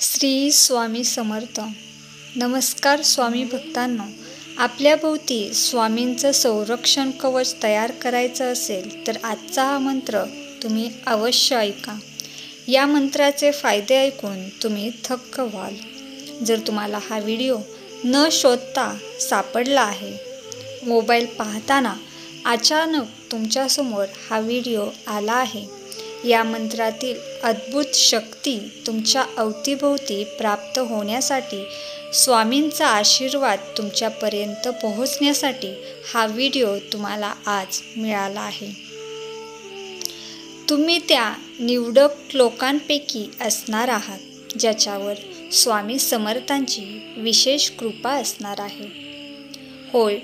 श्री स्वामी समर्थ. नमस्कार स्वामी भक्तांनो. आपल्या भोवती स्वामींचं संरक्षण कवच तयार करायचं असेल तर आजचा हा मंत्र तुम्ही अवश्य ऐका. या मंत्राचे फायदे ऐकून तुम्ही थक्क व्हाल. जर तुम्हाला हा व्हिडिओ न शोधता सापडला आहे, मोबाईल पाहताना अचानक तुमच्यासमोर हा व्हिडिओ आला आहे, या मंत्रातील अद्भुत शक्ती तुमच्या अवतीभोवती प्राप्त होण्यासाठी, स्वामींचा आशीर्वाद तुमच्यापर्यंत पोहोचण्यासाठी हा व्हिडिओ तुम्हाला आज मिळाला आहे. तुम्ही त्या निवडक लोकांपैकी असणार आहात ज्याच्यावर स्वामी समर्थांची विशेष कृपा असणार आहे. होय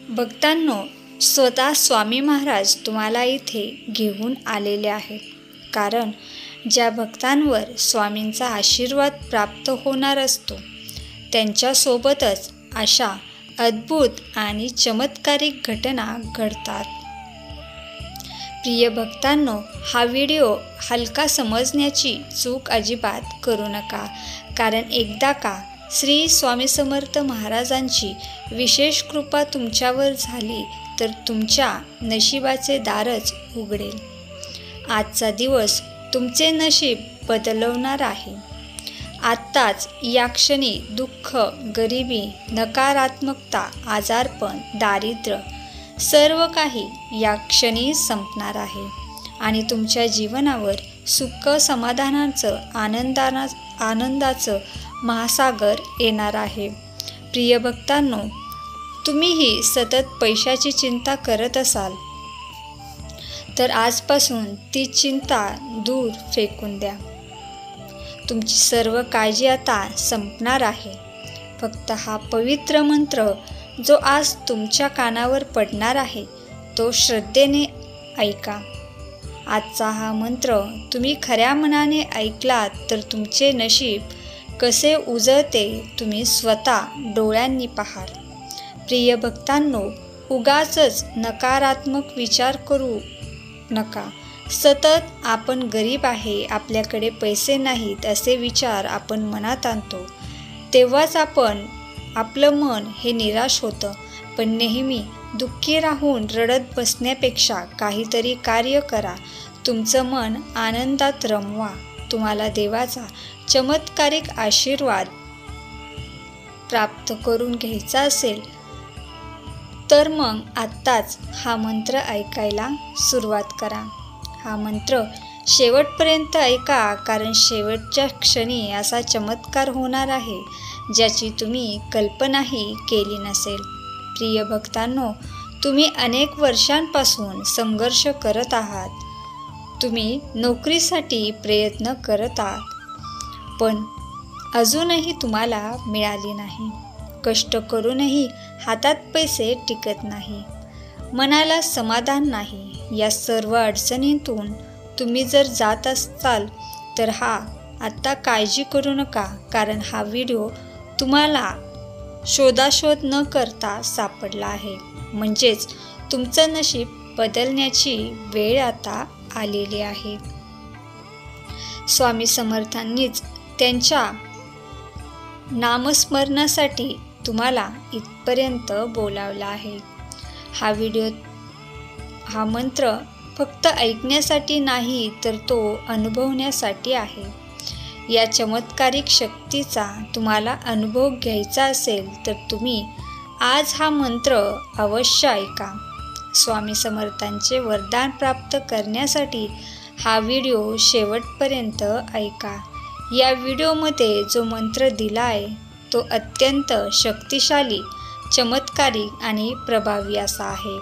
भक्तांनो, स्वतः स्वामी महाराज तुम्हाला इथे घेऊन आलेले आहेत. कारण ज्या भक्तांवर स्वामींचा आशीर्वाद प्राप्त होणार असतो त्यांच्यासोबतच अशा अद्भुत आणि चमत्कारिक घटना घडतात. प्रिय भक्तांनो, हा व्हिडिओ हलका समजण्याची चूक अजिबात करू नका. कारण एकदा का श्री स्वामी समर्थ महाराजांची विशेष कृपा तुमच्यावर झाली तर तुमच्या नशिबाचे दारच उघडेल. आजचा दिवस तुमचे नशीब बदलवणार आहे. आत्ताच या क्षणी दुःख, गरिबी, नकारात्मकता, आजारपण, दारिद्र्य सर्व काही या क्षणी संपणार आहे आणि तुमच्या जीवनावर सुख, समाधानाचं, आनंदाचं महासागर येणार आहे. प्रिय भक्तांनो, तुम्हीही सतत पैशाची चिंता करत असाल तर आजपासून ती चिंता दूर फेकून द्या. तुमची सर्व काळजी आता संपणार आहे. फक्त हा पवित्र मंत्र जो आज तुमच्या कानावर पडणार आहे तो श्रद्धेने ऐका. आजचा हा मंत्र तुम्ही खऱ्या मनाने ऐकलात तर तुमचे नशीब कसे उजळते तुम्ही स्वतः डोळ्यांनी पाहाल. प्रिय भक्तांनो, उगाचच नकारात्मक विचार करू नका. सतत आपण गरीब आहे, आपल्याकडे पैसे नाहीत असे विचार आपण मनात आणतो तेव्हाच आपलं मन हे निराश होतं. पण नेहमी दुःखी राहून रडत बसण्यापेक्षा काहीतरी कार्य करा. तुमचं मन आनंदात रमवा. तुम्हाला देवाचा चमत्कारिक आशीर्वाद प्राप्त करून घ्यायचा असेल तर मग आत्ताच हा मंत्र ऐकायला सुरुवात करा. हा मंत्र शेवटपर्यंत ऐका, कारण शेवटच्या क्षणी असा चमत्कार होणार आहे ज्याची तुम्ही कल्पनाही केली नसेल. प्रिय भक्तांनो, तुम्ही अनेक वर्षांपासून संघर्ष करत आहात. तुम्ही नोकरीसाठी प्रयत्न करत आहात पण अजूनही तुम्हाला मिळाली नाही. कष्ट करूनही हातात पैसे टिकत नाही, मनाला समाधान नाही. या सर्व अडचणींतून तुम्ही जर जात असाल तर आत्ता काळजी करू नका, कारण हा व्हिडिओ तुम्हाला शोधाशोध न करता सापडला आहे. म्हणजेच तुमचं नशीब बदलण्याची वेळ आता आलेली आहे. स्वामी समर्थांनीच त्यांच्या नामस्मरणासाठी तुम्हाला इथपर्यंत बोलावलं आहे. हा मंत्र फक्त ऐकण्यासाठी नाही तर तो अनुभवण्यासाठी आहे. या चमत्कारिक शक्तीचा तुम्हाला अनुभव घ्यायचा असेल तर तुम्ही आज हा मंत्र अवश्य ऐका. स्वामी समर्थांचे वरदान प्राप्त करण्यासाठी हा व्हिडिओ शेवटपर्यंत ऐका. या व्हिडिओमध्ये जो मंत्र दिला आहे तो अत्यंत शक्तिशाली, चमत्कारिक आणि प्रभावी असा आहे.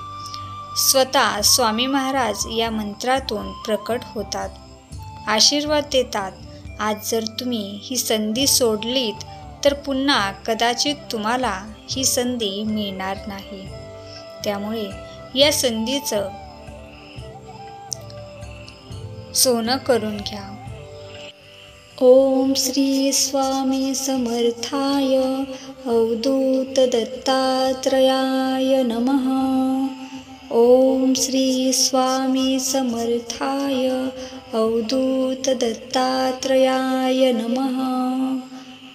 स्वतः स्वामी महाराज या मंत्रातून प्रकट होतात, आशीर्वाद देतात. आज जर तुम्ही ही संधी सोडलीत तर पुन्हा कदाचित तुम्हाला ही संधी मिळणार नाही. त्यामुळे या संधीचं सोनं करून घ्या. ओम श्री स्वामी समर्थाय अवधूत दत्तात्रयाय नमः. ओम श्री स्वामी समर्थाय अवधूत दत्तात्रयाय नमः.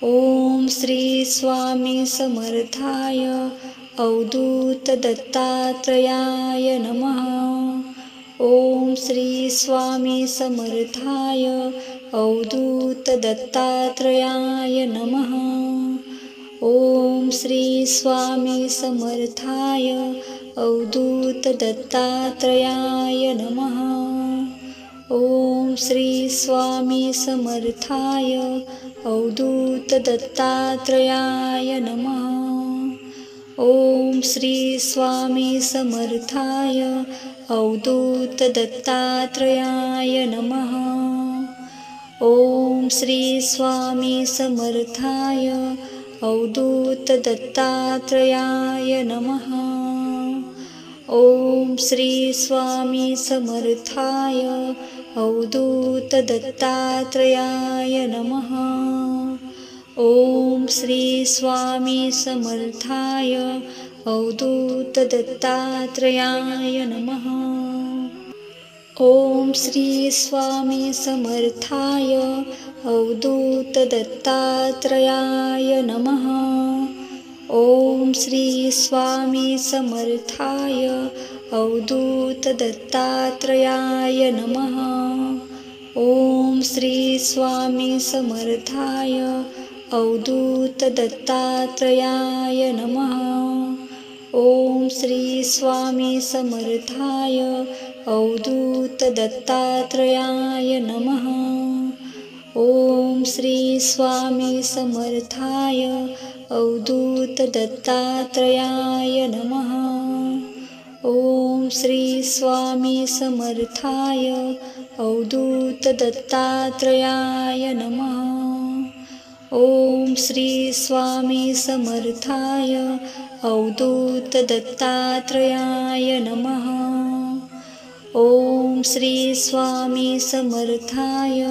ओम श्री स्वामी समर्थाय अवधूत दत्तात्रयाय नमः। ओम श्री स्वामी समर्थाय अवधूत दत्तात्रयाय नमः। ओम श्री स्वामी समर्थाय अवधूत दत्तात्रयाय नमः। ओम श्री स्वामी समर्थाय अवधूत दत्तात्रयाय नमः। ओम श्री स्वामी समर्थाय अवधूत दत्तात्रयाय नमः। ओम श्री स्वामी समर्थाय अवधूत दत्तात्रयाय नमः। ओम श्री स्वामी समर्थाय अवधूत दत्तात्रयाय नमः। ओम श्री स्वामी समर्थाय अवधूत दत्तात्रयाय नमः। ओम श्री स्वामी समर्थाय अवधूत दत्तात्रयाय नमः। ओम श्री स्वामी समर्थाय अवधूत दत्तात्रयाय नमः। ओम श्री स्वामी समर्थाय अवधूत दत्तात्रयाय नमः। ओम श्री स्वामी समर्थाय अवधूत दत्तात्रयाय नमः। ओम श्री स्वामी समर्थाय अवधूत दत्तात्रयाय नमः। ओम श्री स्वामी समर्थाय अवधूत दत्तात्रयाय नमः। ओम श्री स्वामी समर्थाय अवधूत दत्तात्रयाय नमः। ओम श्री स्वामी समर्थाय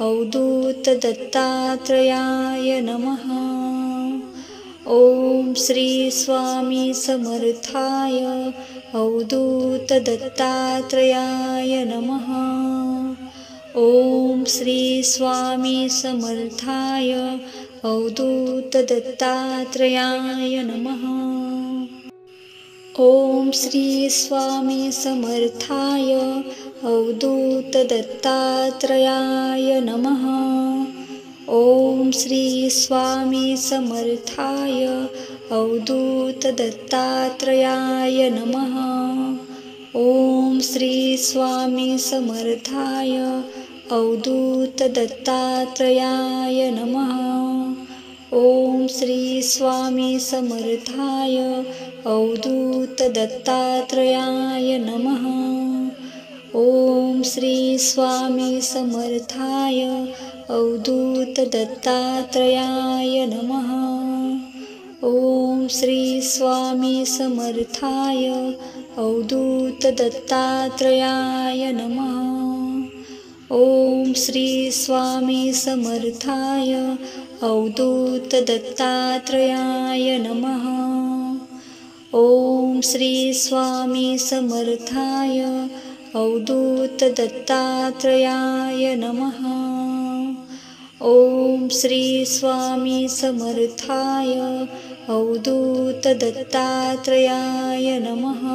अवधूत दत्तात्रयाय नमः। ओम श्री स्वामी समर्थाय अवधूत दत्तात्रयाय नमः। ओम श्री स्वामी समर्थाय अवधूत दत्तात्रयाय नमः। ओम श्री स्वामी समर्थाय अवधूत दत्तात्रयाय नमः। ओम श्री स्वामी समर्थाय अवधूत दत्तात्रयाय नमः। ओम श्री स्वामी समर्थाय अवधूत दत्तात्रयाय नमः। ओम श्री स्वामी समर्थाय अवधूत दत्तात्रयाय नमः। ओम श्री स्वामी समर्थाय अवधूत दत्तात्रयाय नमः। ओम श्री स्वामी समर्थाय अवधूत दत्तात्रयाय नमः। ओम श्री स्वामी समर्थाय अवधूत दत्तात्रयाय नमः। ओम श्री स्वामी समर्थाय अवधूत दत्तात्रयाय नमः। ओम श्री स्वामी समर्थाय अवधूत दत्तात्रयाय नमः।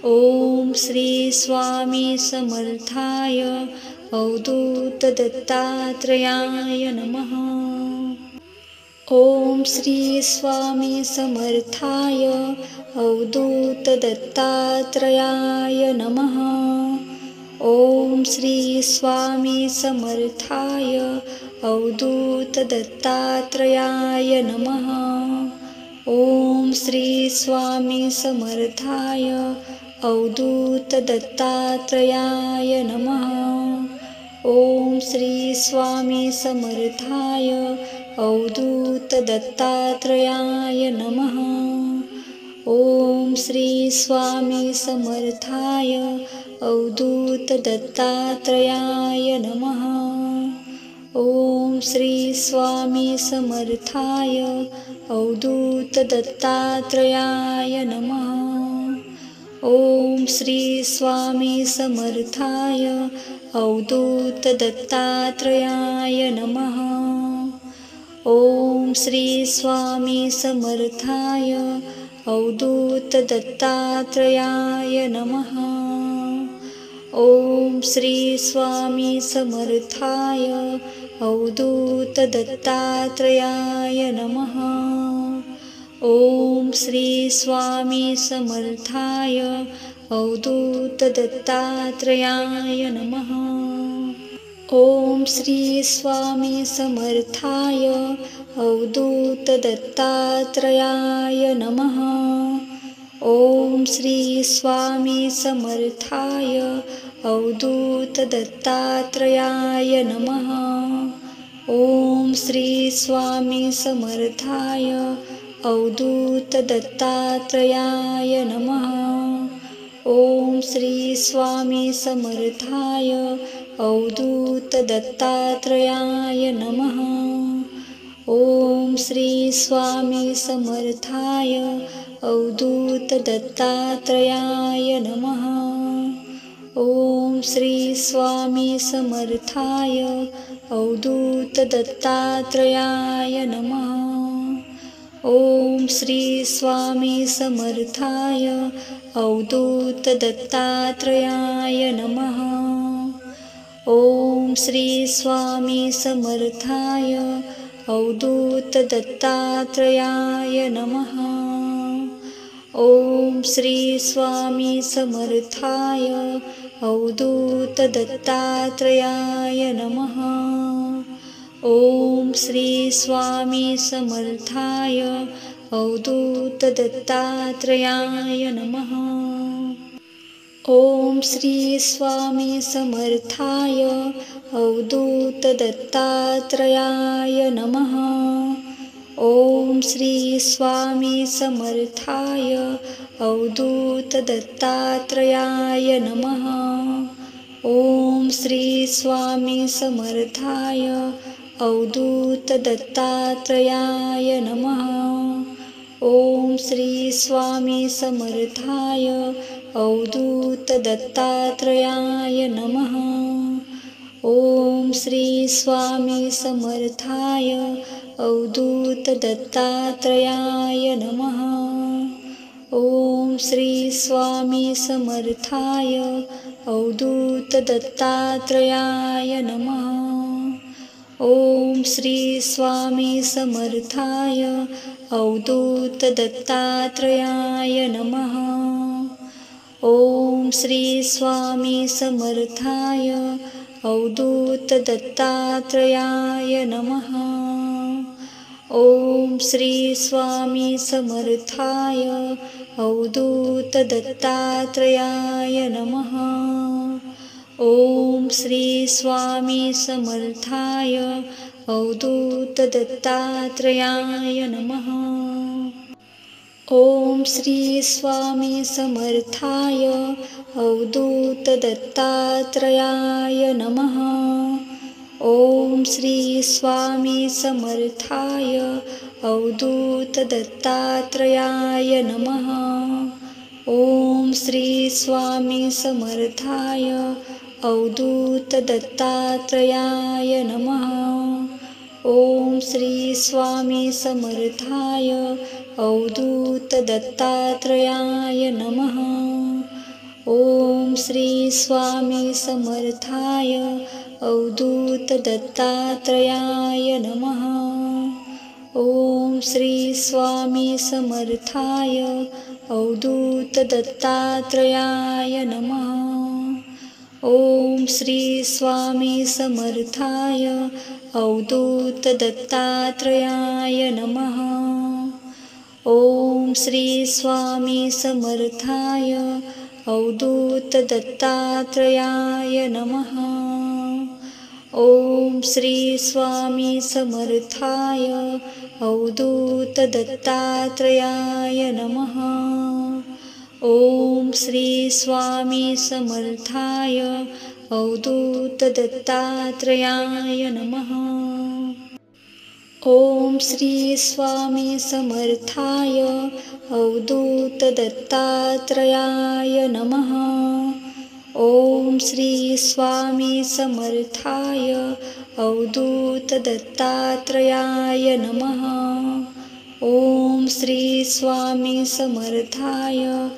ओम श्री स्वामी समर्थाय अवधूत दत्तात्रयाय नमः। ओम श्री स्वामी समर्थाय अवधूत दत्तात्रयाय नमः। ओम श्री स्वामी समर्थाय अवधूत दत्तात्रयाय नमः। ओम श्री स्वामी समर्थाय अवधूत दत्तात्रयाय नमः। ओम श्री स्वामी समर्थाय अवधूत दत्तात्रयाय नमः। ओम श्री स्वामी समर्थाय अवधूत दत्तात्रयाय नमः। ओम श्री स्वामी समर्थाय अवधूत दत्तात्रयाय नमः। ओम श्री स्वामी समर्थाय अवधूत दत्तात्रयाय नमः। ओम श्री स्वामी समर्थाय अवधूत दत्तात्रेयाय नमः। ओम श्री स्वामी समर्थाय अवधूत दत्तात्रेयाय नमः। ओम श्री स्वामी समर्थाय अवधूत दत्तात्रेयाय नमः। ओम श्री स्वामी समर्थाय अवधूत दत्तात्रेयाय नमः। ओम श्री स्वामी समर्थाय अवधूत दत्तात्रेयाय नमः। ओम श्री स्वामी समर्थाय अवधूत दत्तात्रेयाय नमः। ओम श्री स्वामी समर्थाय अवधूत दत्तात्रेयाय नमः। ओम श्री स्वामी समर्थाय अवधूत दत्तात्रेयाय नमः। ओम श्री स्वामी समर्थाय अवधूत दत्तात्रेयाय नमः। ओम श्री स्वामी समर्थाय अवधूत दत्तात्रेयाय नमः। ओम श्री स्वामी समर्थाय अवधूत दत्तात्रेयाय नमः। ओम श्री स्वामी समर्थाय अवधूत दत्तात्रेयाय नमः। ओम श्री स्वामी समर्थाय अवधूत दत्तात्रेयाय नमः। ओम श्री स्वामी समर्थाय अवधूत दत्तात्रेयाय नमः। ओम श्री स्वामी समर्थाय अवधूत दत्तात्रेयाय नमः। ओम श्री स्वामी समर्थाय अवधूत दत्तात्रेयाय नमः। ओम श्री स्वामी समर्थाय अवधूत दत्तात्रेयाय नमः। ओम श्री स्वामी समर्थाय अवधूत दत्तात्रेयाय नमः। ओम श्री स्वामी समर्थाय अवधूत दत्तात्रेयाय नमः। ओम श्री स्वामी समर्थाय अवधूत दत्तात्रेयाय नमः। ओम श्री स्वामी समर्थाय अवधूत दत्तात्रेयाय नमः। ओम श्री स्वामी समर्थाय अवधूत दत्तात्रेयाय नमः। ओम श्री स्वामी समर्थाय अवधूत दत्तात्रेयाय नमः। ओम श्री स्वामी समर्थाय अवधूत दत्तात्रेयाय नमः। ओम श्री स्वामी समर्थाय अवधूत दत्तात्रेयाय नमः। ओम श्री स्वामी समर्थाय अवधूत दत्तात्रेयाय नमः। ओम श्री स्वामी समर्थाय अवधूत दत्तात्रेयाय नमः। ओम श्री स्वामी समर्थाय अवधूत दत्तात्रेयाय नमः। ओम श्री स्वामी समर्थाय अवधूत दत्तात्रेयाय नमः। ओम श्री स्वामी समर्थाय अवधूत दत्तात्रेयाय नमः। ओम श्री स्वामी समर्थाय अवधूत दत्तात्रेयाय नमः। ओम श्री स्वामी समर्थाय अवधूत दत्तात्रेयाय नमः। ओम श्री स्वामी समर्थाय अवधूत दत्तात्रेयाय नमः। ओम श्री स्वामी समर्थाय अवधूत दत्तात्रेयाय नमः। ओम श्री स्वामी समर्थाय अवधूत दत्तात्रयाय नमः. ओम श्री स्वामी समर्थाय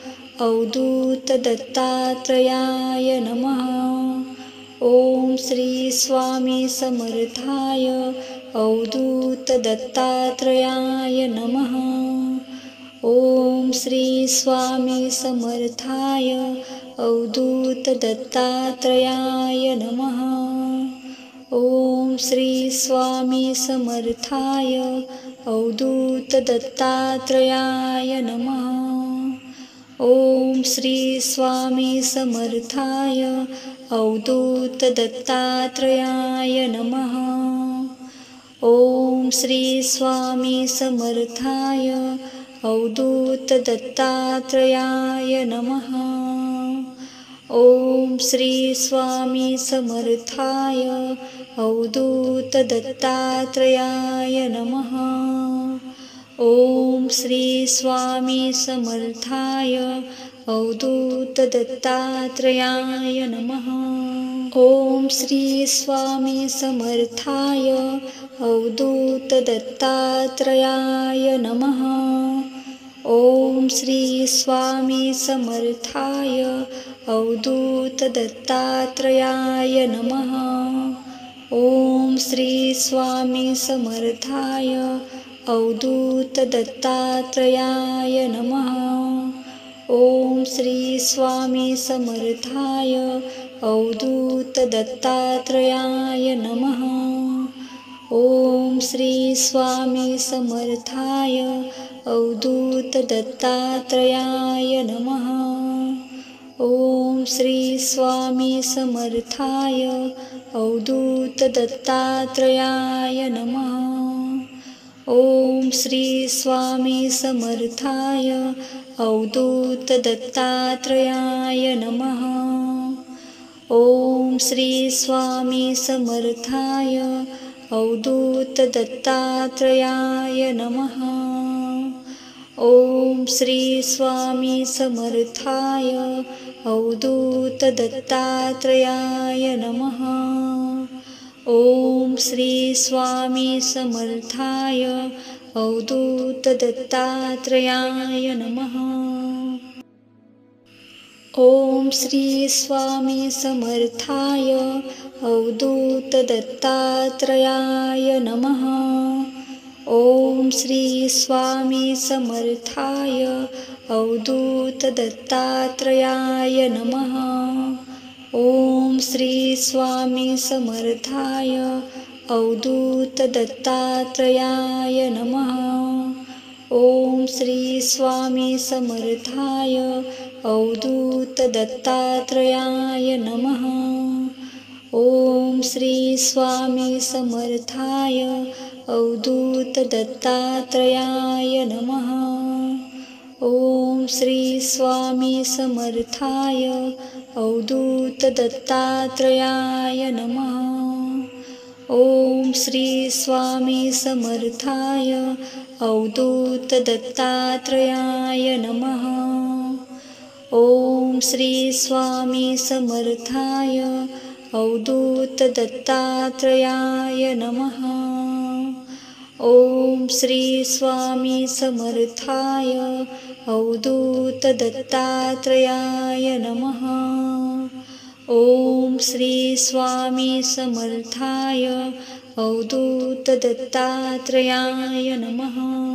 अवधूत दत्तात्रयाय नमः. ओम श्री स्वामी समर्थाय अवधूत दत्तात्रयाय नमः. ओम श्री स्वामी समर्थाय अवधूत दत्तात्रयाय नमः. ओम श्री स्वामी समर्थाय अवधूत दत्तात्रयाय नमः. ओम श्री स्वामी समर्थाय अवधूत दत्तात्रयाय नमः. ओम श्री स्वामी समर्थाय अवधूत दत्तात्रयाय नमः. ओम श्री स्वामी समर्थाय अवधूत दत्तात्रयाय नमः. ओम श्री स्वामी समर्थाय अवधूत दत्तात्रयाय नमः. ओम श्री स्वामी समर्थाय अवधूत दत्तात्रयाय नमः. ओम श्री स्वामी समर्थाय अवधूत दत्तात्रयाय नमः. ओम श्री स्वामी समर्थाय अवधूत दत्तात्रयाय नमः. ओम श्री स्वामी समर्थाय अवधूत दत्तात्रयाय नमः. ओम श्री स्वामी समर्थाय अवधूत दत्तात्रयाय नमः. ओम श्री स्वामी समर्थाय अवधूत दत्तात्रयाय नमः. ओम श्री स्वामी समर्थाय अवधूत दत्तात्रयाय नमः. ओम श्री स्वामी समर्थाय अवधूत दत्तात्रयाय नमः. ओम श्री स्वामी समर्थाय अवधूत दत्तात्रयाय नमः. ओम श्री स्वामी समर्थाय अवधूत दत्तात्रयाय नमः. ओम श्री स्वामी समर्थाय अवधूत दत्तात्रयाय नमः. ओम श्री स्वामी समर्थाय अवधूत दत्तात्रयाय नमः. ओम श्री स्वामी समर्थाय अवधूत दत्तात्रयाय नमः. ओम श्री स्वामी समर्थाय अवधूत दत्तात्रयाय नमः. ओम श्री स्वामी समर्थाय अवधूत दत्तात्रयाय नमः. ओम श्री स्वामी समर्थाय अवधूत दत्तात्रयाय नमः. ओम श्री स्वामी समर्थाय अवधूत दत्तात्रयाय नमः. ओम श्री स्वामी समर्थाय अवधूत दत्तात्रयाय नमः. ओम श्री स्वामी समर्थाय अवधूत दत्तात्रयाय नमः. ओम श्री स्वामी समर्थाय अवधूत दत्तात्रयाय नमः.